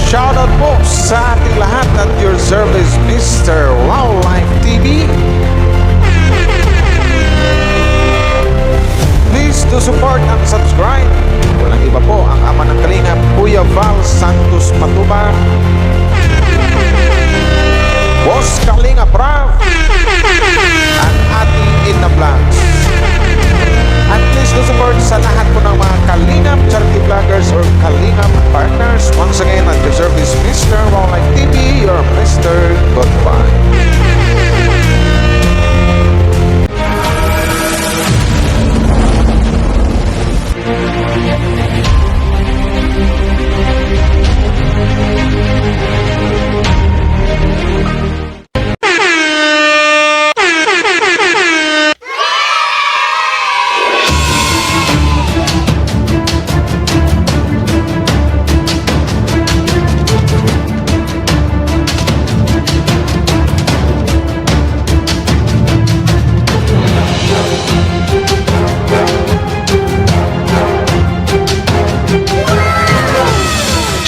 Shoutout po sa ating lahat at your service, Mr. Wow Life TV. Please do support and subscribe. Walang iba po ang ama ng Kalingap, Kuya Val Santos Matubang, Boss Kalingap Rav, at ating Ina Vlogs. At please do support sa lahat po ng mga Kalingap charity vloggers or Kalingap partners. Once again, at your service, Mr. Wow Life TV, your Mr. Goodbye.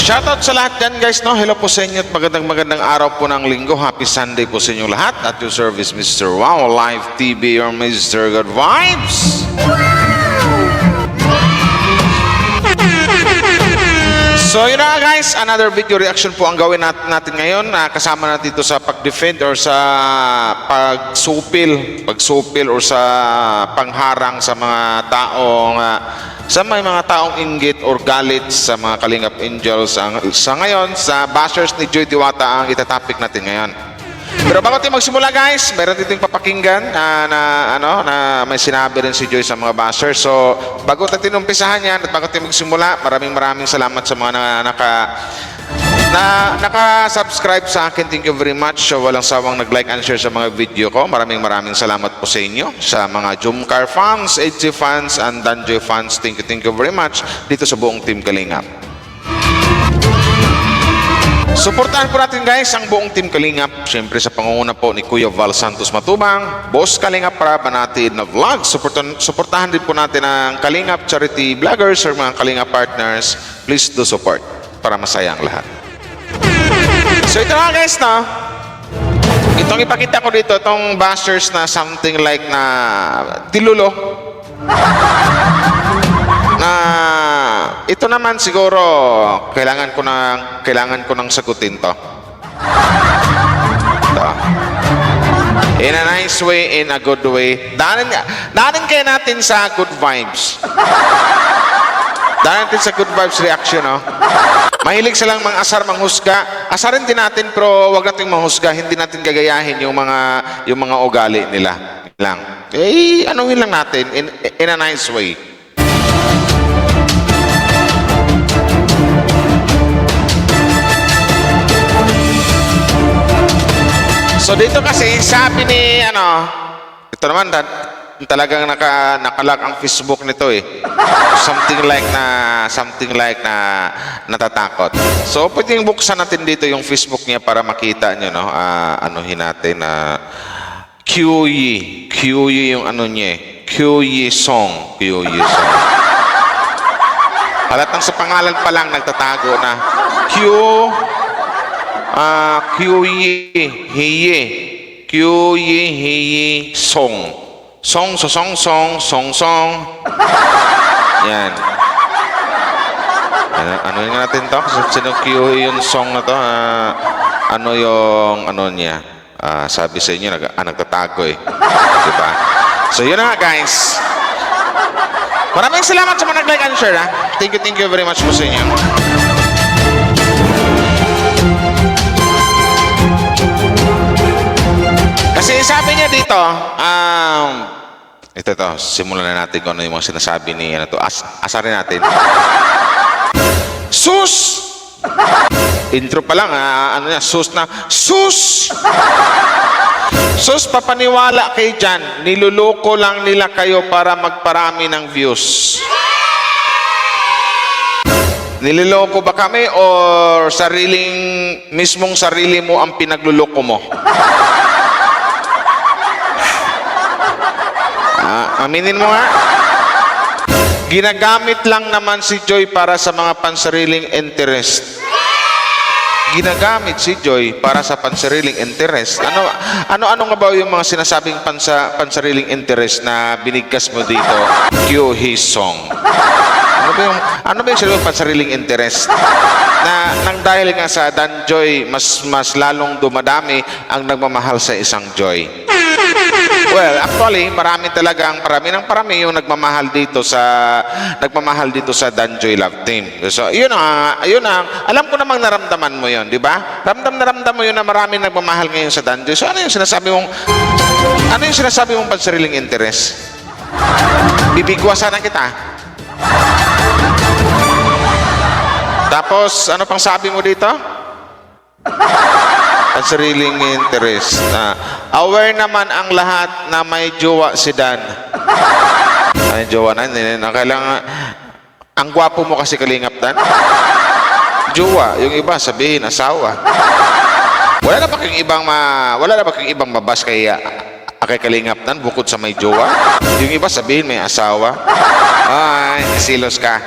Shoutout sa lahat dyan guys, no? Hello po sa inyo at magandang araw po ng linggo. Happy Sunday po sa inyo lahat. At your service, Mr. Wow Live TV, your Mr. Good Vibes. So yun na guys, another video reaction po ang gawin natin ngayon. Kasama natin dito sa pag-defend or sa pagsupil or sa pangharang sa mga taong sa may mga taong inggit or galit sa mga Kalingap Angels. Sa ngayon, sa bashers ni Joy Diwata ang itatopic natin ngayon. Pero bago tayo magsimula guys, meron dito yung papakinggan na may sinabi rin si Joy sa mga bashers. So bago tayo tinumpisahan yan at bago tayo magsimula, maraming salamat sa mga naka-subscribe sa akin. Thank you very much. So walang sawang nag-like and share sa mga video ko. Maraming salamat po sa inyo. Sa mga Jumcar fans, HG fans, and Danjoy fans, thank you very much dito sa buong Team Kalingap. Suportahan po natin guys ang buong Team Kalingap. Siyempre sa pangunguna po ni Kuya Val Santos Matubang, Boss Kalingap Rab, natin na vlog. Suportahan din po natin ang Kalingap charity vloggers or mga Kalingap partners. Please do support para masaya ang lahat. So ito na guys, no? Itong ipakita ko dito, itong bashers na something like na tilulo. Na ito naman siguro kailangan ko nang sagutin to. Ito. In a nice way, in a good way. Daanin kaya natin sa good vibes. Dahil natin sa good vibes reaction, no? Mahilig silang mang-asar, manghusga. Asarin din natin, pero wag natin manghusga. Hindi natin gagayahin yung mga ugali nila. Lang. Anuhin lang natin in a nice way. So dito kasi, sabi ni, ito naman, talagang nakalag ang Facebook nito eh. Something like na natatakot. So pwedeng buksan natin dito yung Facebook niya para makita nyo, no? Anuhin natin QE yung ano niya eh. QE song. Halatang sa pangalan pa lang nagtatago na QE song. Song. Yan. Ano nga natin to? Sino QE yung song na to? Ano yung niya? Sabi sa inyo, nagtatago eh. Diba? So yun na guys. Maraming salamat sa mga nag-like and share. Thank you very much po sa inyo. Kasi sabi niya dito, ito, simulan na natin kung ano yung mga sinasabi ni, asarin natin. Sus! Intro pa lang, sus na, sus! Sus, papaniwala kayo dyan. Niluloko lang nila kayo para magparami ng views. Niloloko ba kami or mismong sarili mo ang pinagluloko mo? Aminin mo nga. Ginagamit lang naman si Joy para sa mga pansariling interest. ginagamit si Joy para sa pansariling interest. Ano nga ba yung mga sinasabing pansariling interest na binigkas mo dito? Kyo his song. Ano ba yung sinasabing pansariling interest? Na nang dahil nga sa Dan Joy, mas lalong dumadami ang nagmamahal sa isang Joy. Well, actually, parami yung nagmamahal dito sa Dan Joy Love Team. So, yun ang alam ko namang naramdaman mo yun, di ba? Ramdam mo yun na maraming nagmamahal ngayon sa Dan Joy. So, ano yung sinasabi mong pansariling interest? Bibigwasan na kita. Tapos, ano pang sabi mo dito? Ang sariling interest. Aware naman ang lahat na may jowa si Dan. May jowa na. Kailangan, ang gwapo mo kasi Kalingap Dan. Jowa. Yung iba sabihin, asawa. Wala na ba kang ibang mabas kay Kalingap Dan bukod sa may jowa? Yung iba sabihin may asawa. Ay, silos ka.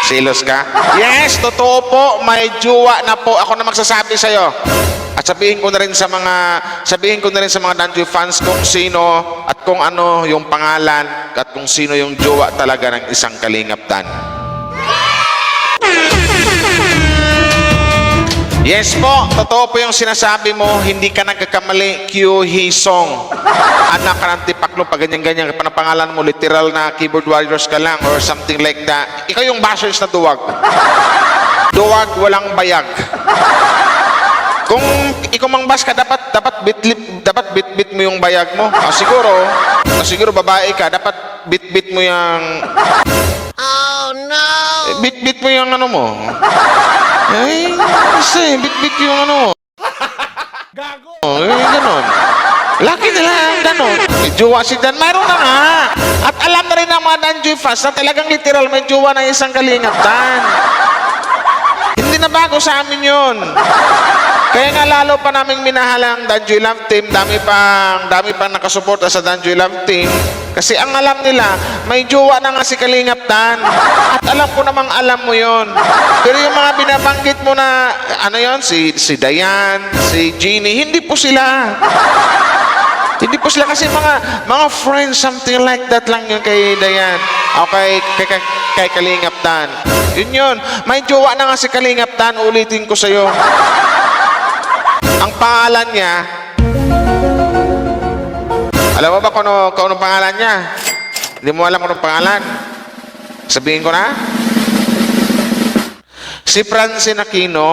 Silos ka? Yes, totoo po, may jowa na po. Ako na magsasabi sa'yo. At sabihin ko na rin sa mga Dan Joy fans kung sino at kung ano yung pangalan at kung sino yung jowa talaga ng isang Kalingap Dan. Yes po, totoo po yung sinasabi mo, hindi ka nagkakamali, Kyo Hee Song. Anak ka ng tipaklo, pag ganyan-ganyan, pangalan mo, literal na keyboard warriors ka lang or something like that. Ikaw yung bashers na duwag. Duwag, walang bayag. Kung ikaw mang bash ka, dapat bit mo yung bayag mo. Siguro babae ka, dapat bit mo yung... Oh no! Bit mo yung ano mo. Ay, kasi, bit yung ano. Gago! Ganon. Laki nila ang ganon. May jowa si Dan. Mayroon na nga. At alam na rin ng mga Dan Joy fans na talagang literal may jowa na isang Kalingap Dan. Hindi na bago sa amin yun. Kaya nga lalo pa naming minahal ang Dan Joy Love Team. Dami pang nakasuporta sa Dan Joy Love Team. Kasi ang alam nila, may jowa na nga si Kalingap Dan. At alam ko namang alam mo yon. Pero yung mga binabanggit mo na, ano yon, si Dayan, si Jeannie, hindi po sila. Hindi po sila kasi mga friends, something like that lang yun kay Dayan. O kay Kalingap Dan. Yun. May jowa na nga si Kalingap Dan, ulitin ko sa'yo. Ang pangalan niya, alam mo ba kung anong pangalan niya? Hindi mo alam kung anong pangalan? Sabihin ko na? Si Francine Aquino.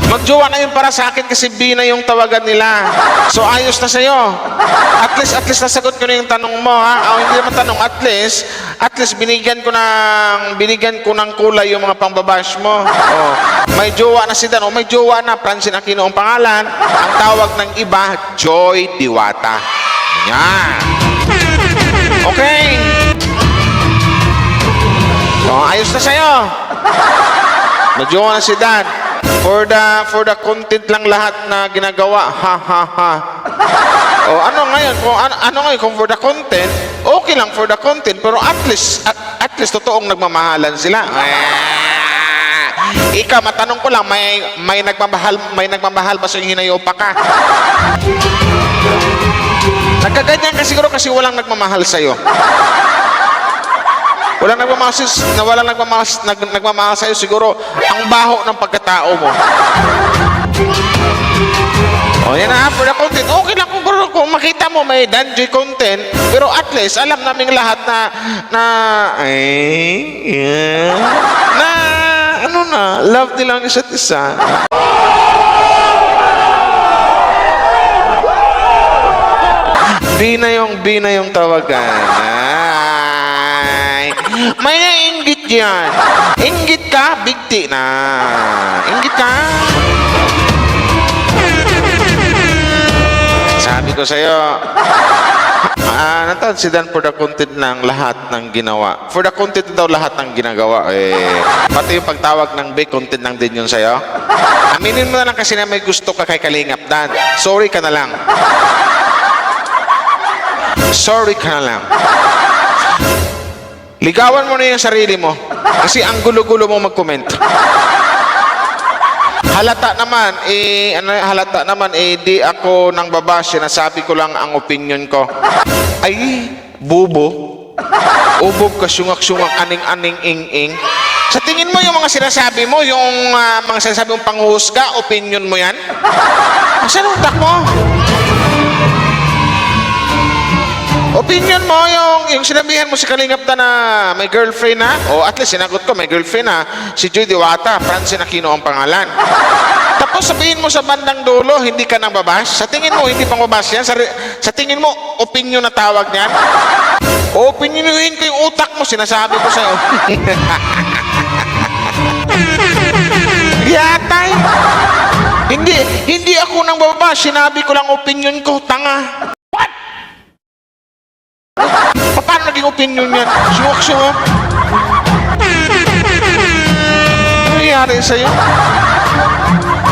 Magjowa na yun para sa akin kasi B na yung tawagan nila. So ayos na sa'yo. At least nasagot ko na yung tanong mo, ha? Hindi naman tanong, at least binigyan ko ng kulay yung mga pangbabash mo. May jowa na si Dan. May jowa na. Francine Aquino ang pangalan. Ang tawag ng iba, Joy Diwata. Yan. Okay. Ayos na sa'yo. May jowa na si Dan. For the content lang lahat na ginagawa. Ha. Ano ngayon kung for the content, okay lang for the content, pero at least totoong nagmamahalan sila. Ikaw, matanong ko lang, may nagmamahal ba sa hinayo pa ka? Nagkaganyan ka siguro kasi walang nagmamahal sa'yo. Walang nagmamahal sa'yo, siguro ang baho ng pagkatao mo. Yan na, for the content. Okay lang kung makita mo may Dan Joy content, pero at least alam naming lahat na love nila ang isa't isa. B na yung tawagan. May nainggit yan. Inggit ka, bigti na. Inggit ka. Sabi ko sa'yo, si Dan for the content ng lahat ng ginawa. For the content daw lahat ng ginagawa. Pati yung pagtawag ng big content lang din yun sa'yo. Aminin mo na lang kasi na may gusto ka kay Kalingap Dan. Sorry ka na lang. Sorry ka na lang. Ligawan mo na yung sarili mo. Kasi ang gulo-gulo mo mag-comment. Halata naman, di ako nang babash, sinasabi ko lang ang opinion ko. Ay, bubo. Ubog ka, syungak-syungak, aning-aning, ing-ing. Sa tingin mo yung mga sinasabi mo, yung mga sinasabi mong panghuhusga, opinion mo yan? Asan ang utak mo? Opinion mo yung sinabihan mo si Kalingap na may girlfriend na, o at least sinagot ko may girlfriend na, si Joy Diwata, Francine Aquino ang pangalan. Tapos sabihin mo sa bandang dulo, hindi ka nang babash. Sa tingin mo, hindi pang babash yan. Sa tingin mo, opinion na tawag niyan. Opinionuhin ko yung utak mo, sinasabi ko sa'yo. Yatay. Hindi ako nang babash, sinabi ko lang opinion ko, tanga. Paano naging opinion yan? Suwak-suwak. Ano nangyari sa'yo?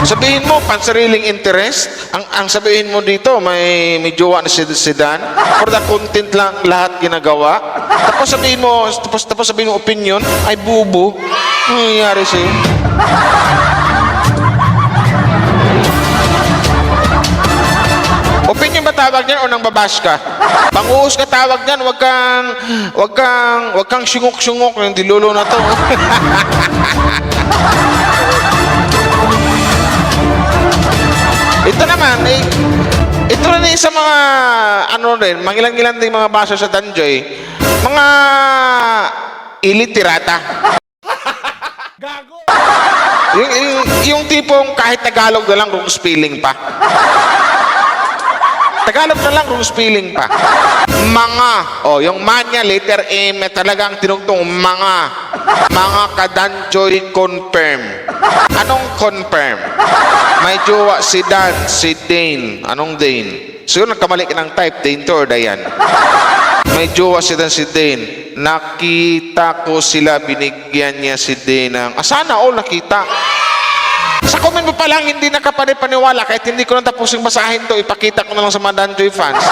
Sabihin mo, pansariling interest. Ang sabihin mo dito, may jowa na si Dan. For the content lang lahat ginagawa. Tapos sabihin mo opinion, ay bubo. Ano nangyari sa'yo? Opinion ba tawag niyan o nang babash ka? Panghuhus ka tawag niyan, wag kang syungok-syungok yung dilulo na to. Ito naman, ito na sa mga, mangilan-ngilan din mga basa sa Danjoy, mga ilitirata. Gago! Yung tipong kahit Tagalog na lang kung spelling pa. Tagalog na lang kung spelling pa. Mga, yung manya, letter M, talagang tinugtong mga kadanjoy confirm. Anong confirm? May jowa si Dan, si Dane. Anong Dane? Siguro nagkamali ka ng type, Dane to or Dayan. May jowa si Dan, si Dane. Nakita ko sila, binigyan niya si Dane ng, sana all nakita. Sa comment mo pa lang, hindi nakapaniwala kahit hindi ko na tapusing basahin to, ipakita ko na lang sa mga Danjoy fans.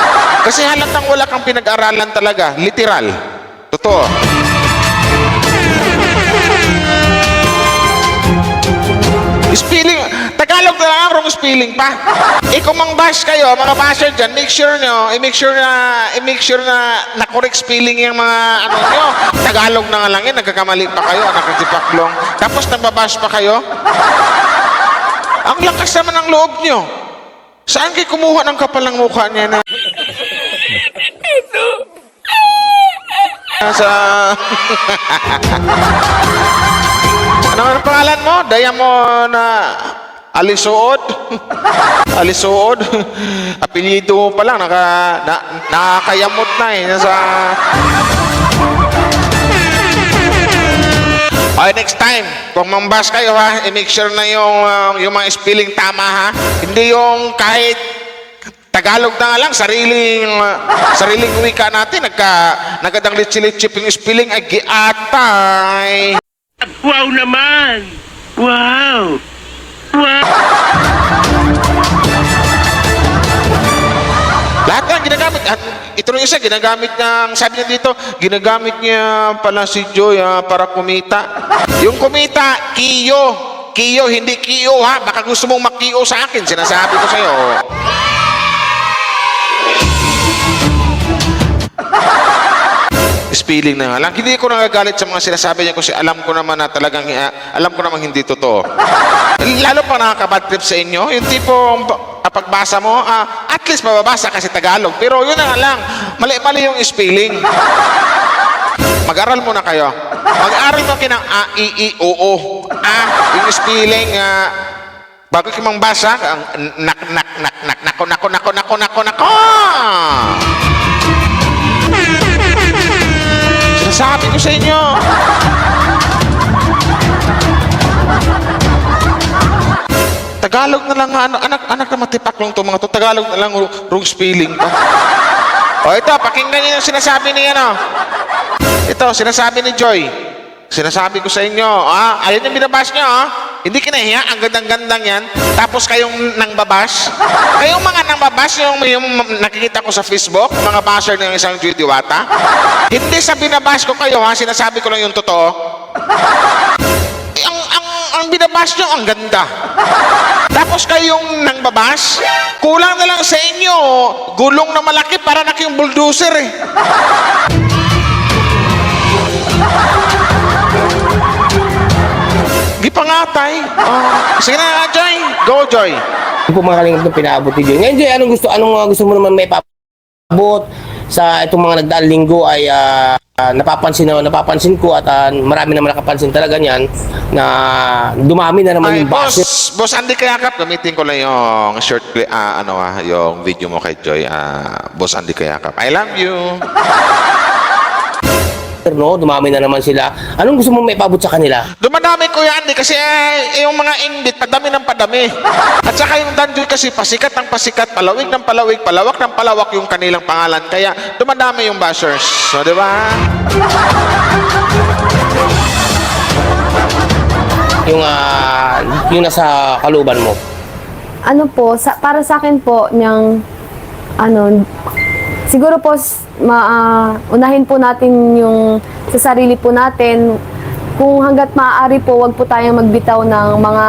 Kasi halatang wala kang pinag-aralan talaga. Literal. Totoo. Spelling, Tagalog na lang, wrong spelling pa. Kung mang-bash kayo, mga basher dyan, make sure na na-correct spelling yung mga nyo. Tagalog na nga lang yun, nagkakamali pa kayo, nakatipaklong. Tapos nababash pa kayo. Ang lakas naman ng loob nyo. Saan kayo kumuha ng kapalang mukha niya na? Sa... Ano ang pangalan mo? Diamond Alisuod? Alisuod? Apelyido mo pa lang, nakakayamot na eh. Okay, next time, kung mambas kayo ha, i-make sure na yung mga spelling tama ha. Hindi yung kahit Tagalog na nga lang, sariling wika natin, nagkadang litsi-litsip yung spelling ay giatay. Wow naman! Wow! Wow! Lahat nga ginagamit. Ito rin isa, ginagamit niya, sabi niya dito, ginagamit niya pala si Joy para kumita. Yung kumita, kiyo. Kiyo, hindi kiyo ha. Baka gusto mong makiyo sa akin, sinasabi ko sa'yo. Spelling na nga lang. Hindi ko nagagalit sa mga sinasabi niya kasi alam ko naman na talagang, alam ko naman hindi totoo. Lalo pa nakaka-bad trip sa inyo. Yung tipong pagbasa mo, at least mababasa kasi Tagalog. Pero yun na nga lang, mali-mali yung spelling. Mag-aral muna kayo. Mag-aral mo kinang A, I, I, O, O. Yung spelling, bago kayo mangbasa, nako. Sinasabi ko sa inyo. Tagalog na lang, anak na matipaklong to mga to. Tagalog na lang, wrong spelling pa. Ito, pakinggan niyo yung sinasabi ni Ito, sinasabi ni Joy. Sinasabi ko sa inyo, ayun yung binabas niyo, Hindi kinahiya, ang gandang-gandang yan. Tapos kayong nangbabash. Kayong mga nangbabash, yung nakikita ko sa Facebook, mga basher ng isang Joy Diwata. Hindi sa binabash ko kayo, ha? Sinasabi ko lang yung totoo. Ang binabash nyo, ang ganda. Tapos kayong nangbabash, kulang na lang sa inyo. Gulong na malaki para na kayong bulldozer eh. Di pa nga, tay. Sige na, Joy. Go, Joy. Yung po mga kalingap na pinaabot ni Joy. Ngayon, Joy, anong gusto mo naman may paabot sa itong mga nagdaang linggo ay napapansin ko at marami naman nakapansin talaga niyan na dumami na naman Ay, yung base. boss Andy Kayakap, gamitin ko lang yung short clip, yung video mo kay Joy. Boss Andy Kayakap, I love you. No, dumami na naman sila. Anong gusto mo may paabot sa kanila? Dumadami ko yan, kasi yung mga inbit, padami ng padami. At saka yung Danjoy kasi pasikat ng pasikat, palawig ng palawig, palawak ng palawak yung kanilang pangalan. Kaya dumadami yung bashers. So, di ba? Yung nasa kaluban mo. Ano po, para sa akin po, siguro po, unahin po natin yung sa sarili po natin. Kung hanggat maaari po, wag po tayong magbitaw ng mga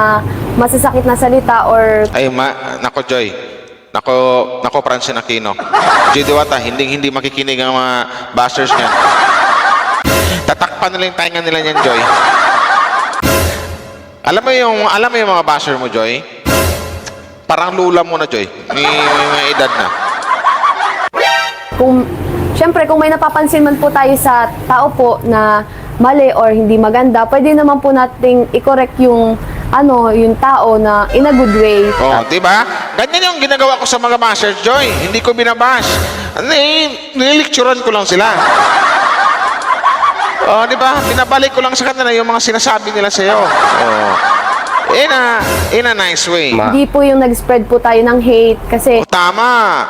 masasakit na salita or... Ay, nako Joy. Nako Francine Aquino. Joy Diwata, hindi makikinig ang mga bashers niya. Tatakpan nila yung tainga nila niyan, Joy. Alam mo yung mga basher mo, Joy? Parang lula mo na, Joy. May edad na. Siyempre, kung may napapansin man po tayo sa tao po na mali or hindi maganda, pwede naman po nating i-correct yung tao na in a good way. Oh, di ba? Ganyan yung ginagawa ko sa mga bashers, Joy. Hindi ko binabash. Nililecturean ko lang sila. Oh, di ba? Binabalik ko lang sa kanila yung mga sinasabi nila sa iyo. Oh. In a nice way. Hindi po yung nag-spread po tayo ng hate kasi Oh, tama.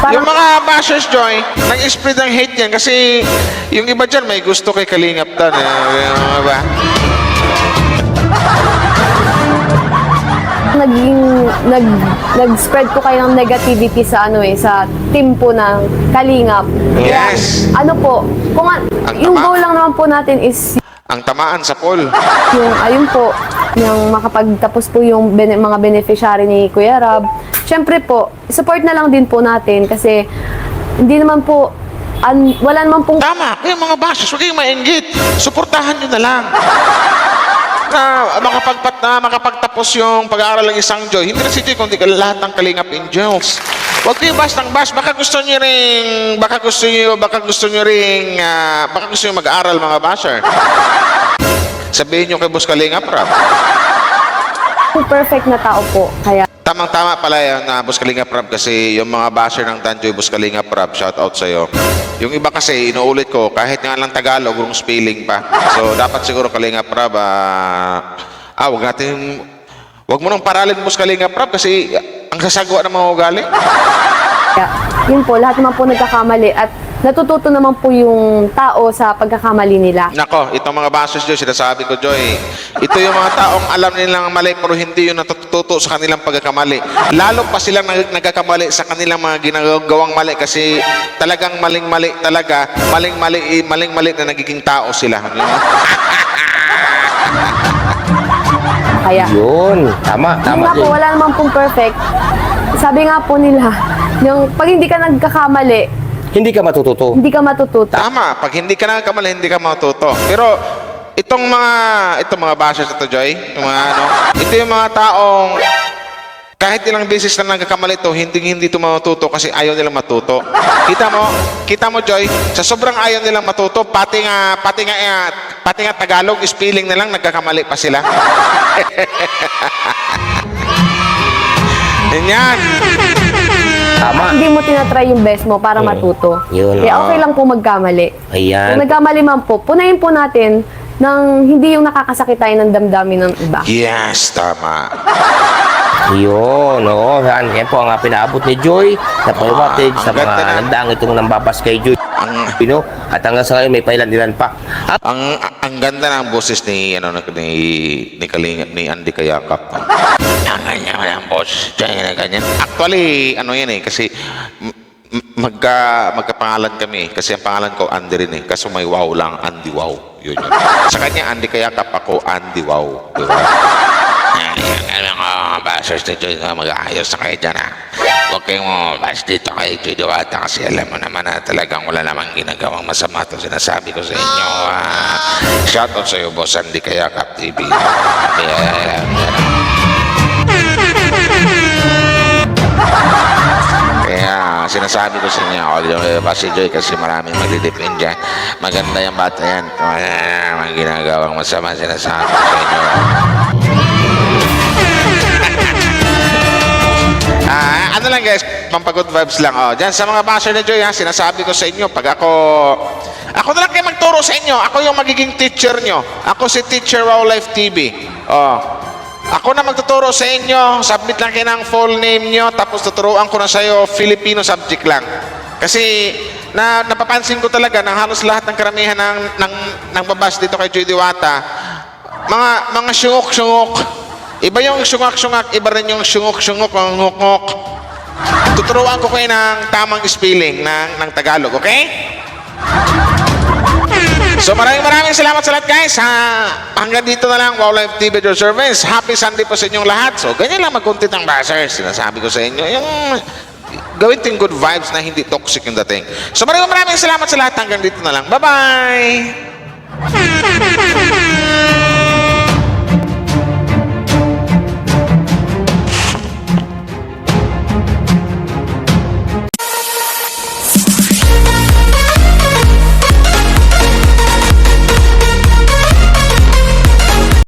Yung mga bashers, Joy, nag-spread ng hate yan kasi yung iba dyan may gusto kay Kalingap Tan. Ba? nag-spread po kayo ng negativity sa sa team po ng Kalingap. Kaya, Yes. Yung goal lang naman po natin is Ang tamaan sa poll. ayun po, yung makapagtapos po yung mga beneficiary ni Kuya Rab. Siyempre po, support na lang din po natin kasi hindi naman po, wala naman pong... Tama. Kaya mga bashers, huwag kayong mainggit. Suportahan nyo na lang. Na makapagtapos yung pag-aaral ng isang Joy. Hindi na si Joy, kundi lahat ng Kalingap Angels. Huwag kayo bash ng bash. Baka gusto nyo mag-aaral mga basher. Sabihin nyo kay Boss Kalingap Rab. perfect na tao po. Kaya Tamang-tama pala yan na Boss Kalingap Rab kasi yung mga basher ng Danjoy, Boss Kalingap Rab, shout out sa'yo. Yung iba kasi, inuulit ko, kahit nga lang Tagalog, wrong spelling pa. So, dapat siguro Kalingap Rab, wag mo nang paralin Boss Kalingap Rab kasi ang sasagwa ng mga ugali. yun po, lahat naman po nagkakamali at natututo naman po yung tao sa pagkakamali nila. Nako, itong mga bashers, Joy, sinasabi ko, Joy, ito yung mga taong alam nilang mali pero hindi yung natututo sa kanilang pagkakamali. Lalo pa silang nagkakamali sa kanilang mga ginagawang mali kasi talagang maling-mali talaga, maling-mali na nagiging tao sila. Kaya, Yun, tama yun nga po, Joy. wala naman pong perfect. Sabi nga po nila, yung pag hindi ka nagkakamali, Hindi ka matututo. hindi ka matututo. Tama, pag hindi ka nagkamali, hindi ka matuto. Pero itong mga bashers ito, Joy, ito yung mga taong kahit ilang beses na nagkakamali to, hindi to matuto kasi ayaw nilang matuto. Kita mo, Joy, sa sobrang ayaw nilang matuto, pati nga Tagalog, spelling na lang, nagkakamali pa sila. Yan. Tama. Hindi mo tinatry yung best mo para matuto. Yun. Kaya okay lang po magkamali. Ayan. Kung nagkamali man po, punayin po natin ng hindi yung nakakasakit tayo ng damdamin ng iba. Yes, tama. Yun, oo. Yan po ang pinaabot ni Joy na pahiwatig ang sa mga ganda na. nagdaang itong nambabas kay Joy. Ang Pino, at hanggang sa ngayon may pailan-ilan pa. ang ganda ng boses ni ni Kalinga, ni Andy Kayakap. Ang ganyan ang boss. Ganyan. Actually, yan kasi magkapangalan kami kasi ang pangalan ko Andy rin kaso may wow lang, Andy Wow. Yun. Sa kanya Andy Kayakap, ako Andy Wow. Diba? Mga basers ni Joy, mag-aayos na kayo dyan ha. Huwag kayong bas dito kay Joy Diwata kasi alam mo naman na talagang wala namang ginagawang masama ito sinasabi ko sa inyo. Shoutout sa iyo, Boss Andy Kayakap TV. Kaya sinasabi ko sa inyo, si Joy kasi maraming magdidepend dyan. Maganda yung bata yan. Wala namang ginagawang masama sinasabi ko sa inyo. Ano lang guys, pampagood vibes lang. Diyan sa mga basher ni Joy, sinasabi ko sa inyo, pag ako na lang kayo magturo sa inyo. Ako yung magiging teacher nyo. Ako si Teacher Wow Life TV. Ako na magtuturo sa inyo. Submit lang kayo ng full name nyo, tapos tuturuan ko na sa iyo Filipino subject lang. Kasi napapansin ko talaga na halos lahat ng karamihan ng babas dito kay Joy Diwata, mga syungok-syungok. Iba yung syungak-syungak, iba rin yung syungok-syungok, ang ngok-ngok. Tuturuan ko kayo ng tamang spelling ng Tagalog, okay? So maraming salamat sa lahat guys. Hanggang dito na lang, Wow Life TV your service. Happy Sunday po sa inyong lahat. So ganyan lang mag-content ang bashers. Sinasabi ko sa inyo, yung gawin ting good vibes na hindi toxic yung dating. So maraming salamat sa lahat. Hanggang dito na lang. Bye-bye!